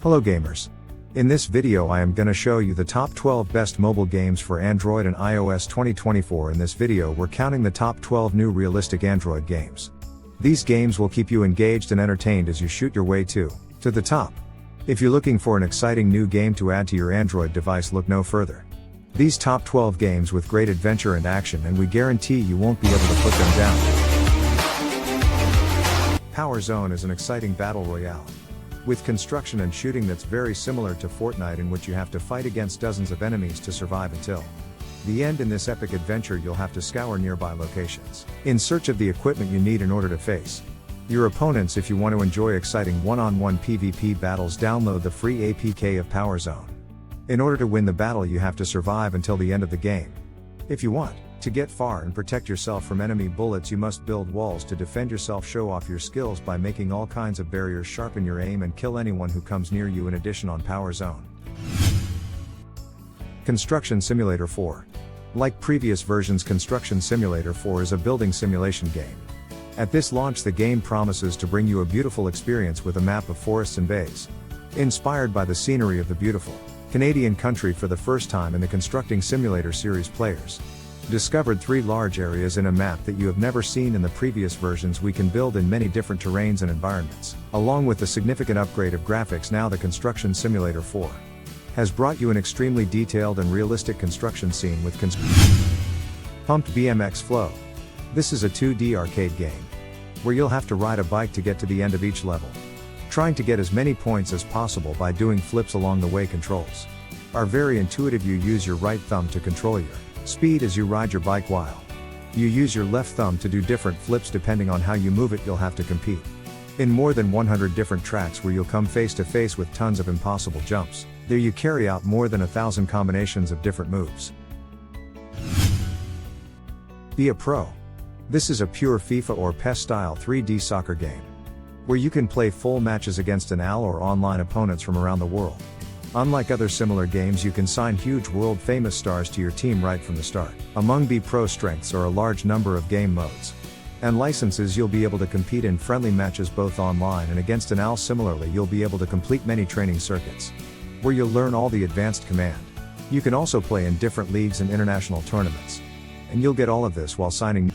Hello gamers. In this video I am gonna show you the top 12 best mobile games for Android and iOS 2024. In this video we're counting the top 12 new realistic Android games. These games will keep you engaged and entertained as you shoot your way to the top. If you're looking for an exciting new game to add to your Android device, look no further. These top 12 games with great adventure and action, and we guarantee you won't be able to put them down. Power Zone is an exciting battle royale with construction and shooting that's very similar to Fortnite, in which you have to fight against dozens of enemies to survive until the end. In this epic adventure you'll have to scour nearby locations in search of the equipment you need in order to face your opponents. If you want to enjoy exciting one-on-one PvP battles, download the free APK of Power Zone. In order to win the battle you have to survive until the end of the game. If you want to get far and protect yourself from enemy bullets, you must build walls to defend yourself, show off your skills by making all kinds of barriers, sharpen your aim and kill anyone who comes near you. In addition, on Power Zone, Construction Simulator 4. Like previous versions, Construction Simulator 4 is a building simulation game. At this launch the game promises to bring you a beautiful experience with a map of forests and bays, inspired by the scenery of the beautiful Canadian country. For the first time in the Constructing Simulator series, players discovered 3 large areas in a map that you have never seen in the previous versions. We can build in many different terrains and environments. Along with the significant upgrade of graphics, now the Construction Simulator 4 has brought you an extremely detailed and realistic construction scene with Pumped BMX Flow. This is a 2D arcade game where you'll have to ride a bike to get to the end of each level, trying to get as many points as possible by doing flips along the way. Controls are very intuitive. You use your right thumb to control your speed as you ride your bike, while you use your left thumb to do different flips. Depending on how you move it, you'll have to compete in more than 100 different tracks where you'll come face to face with tons of impossible jumps. There you carry out more than 1,000 combinations of different moves. Be a Pro. This is a pure FIFA or PES style 3D soccer game where you can play full matches against an AL or online opponents from around the world. Unlike other similar games, you can sign huge world famous stars to your team right from the start. Among Be Pro strengths are a large number of game modes and licenses. You'll be able to compete in friendly matches both online and against an AL. Similarly, you'll be able to complete many training circuits where you'll learn all the advanced command. You can also play in different leagues and international tournaments, and you'll get all of this while signing.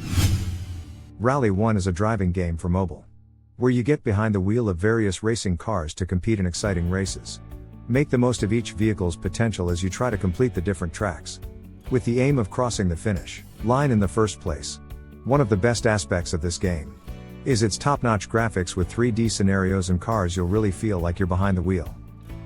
Rally 1 is a driving game for mobile where you get behind the wheel of various racing cars to compete in exciting races. Make the most of each vehicle's potential as you try to complete the different tracks, with the aim of crossing the finish line in the first place. One of the best aspects of this game is its top-notch graphics. With 3D scenarios and cars, you'll really feel like you're behind the wheel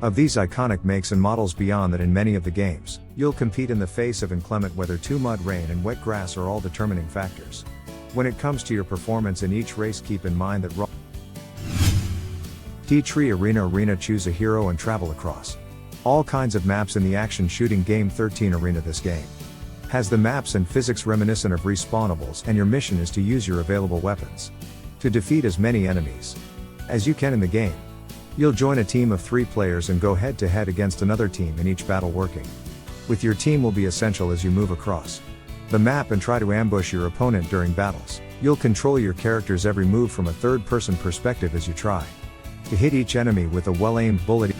of these iconic makes and models. Beyond that, in many of the games, you'll compete in the face of inclement weather too. Mud, rain and wet grass are all determining factors when it comes to your performance in each race. Keep in mind that T-Tree Arena. Choose a hero and travel across all kinds of maps in the action shooting game 13 Arena. This game has the maps and physics reminiscent of respawnables, and your mission is to use your available weapons to defeat as many enemies as you can in the game. You'll join a team of 3 players and go head to head against another team in each battle. Working with your team will be essential as you move across the map and try to ambush your opponent during battles. You'll control your character's every move from a third-person perspective as you try to hit each enemy with a well-aimed bullet.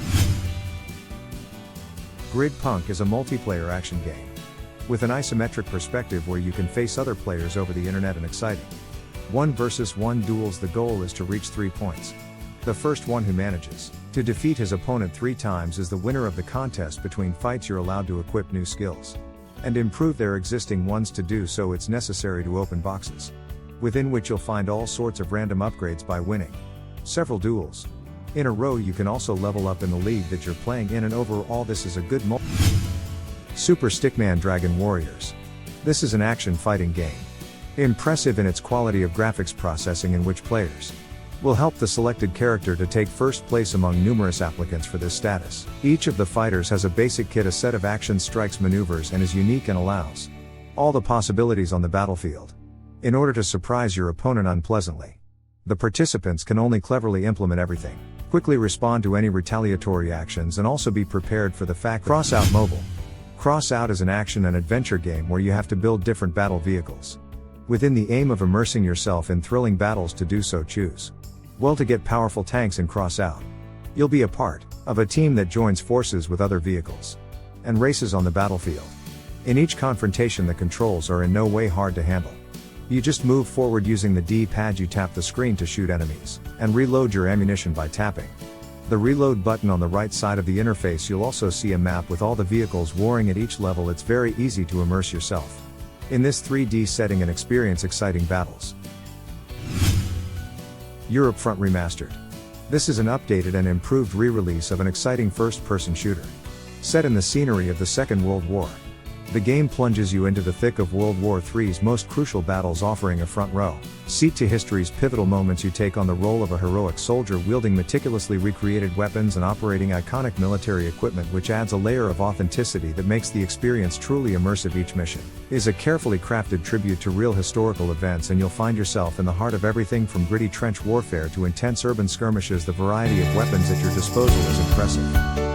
Gridpunk is a multiplayer action game with an isometric perspective where you can face other players over the internet in exciting 1 versus 1 duels. The goal is to reach 3 points. The first one who manages to defeat his opponent 3 times is the winner of the contest. Between fights you're allowed to equip new skills and improve their existing ones. To do so, it's necessary to open boxes within which you'll find all sorts of random upgrades. By winning several duels in a row, you can also level up in the league that you're playing in, and overall this is a good Super Stickman Dragon Warriors. This is an action fighting game, impressive in its quality of graphics processing, in which players will help the selected character to take first place among numerous applicants for this status. Each of the fighters has a basic kit, a set of action strikes, maneuvers, and is unique and allows all the possibilities on the battlefield. In order to surprise your opponent unpleasantly, the participants can only cleverly implement everything, quickly respond to any retaliatory actions, and also be prepared for the fact that Crossout Mobile. Crossout is an action and adventure game where you have to build different battle vehicles within the aim of immersing yourself in thrilling battles. To do so, choose well to get powerful tanks in Crossout. You'll be a part of a team that joins forces with other vehicles and races on the battlefield. In each confrontation, the controls are in no way hard to handle. You just move forward using the D-pad, you tap the screen to shoot enemies, and reload your ammunition by tapping the reload button on the right side of the interface. You'll also see a map with all the vehicles warring at each level. It's very easy to immerse yourself in this 3D setting and experience exciting battles. Europe Front Remastered. This is an updated and improved re-release of an exciting first-person shooter set in the scenery of the Second World War. The game plunges you into the thick of World War III's most crucial battles, offering a front row seat to history's pivotal moments. You take on the role of a heroic soldier wielding meticulously recreated weapons and operating iconic military equipment, which adds a layer of authenticity that makes the experience truly immersive. Each mission is a carefully crafted tribute to real historical events, and you'll find yourself in the heart of everything from gritty trench warfare to intense urban skirmishes. The variety of weapons at your disposal is impressive.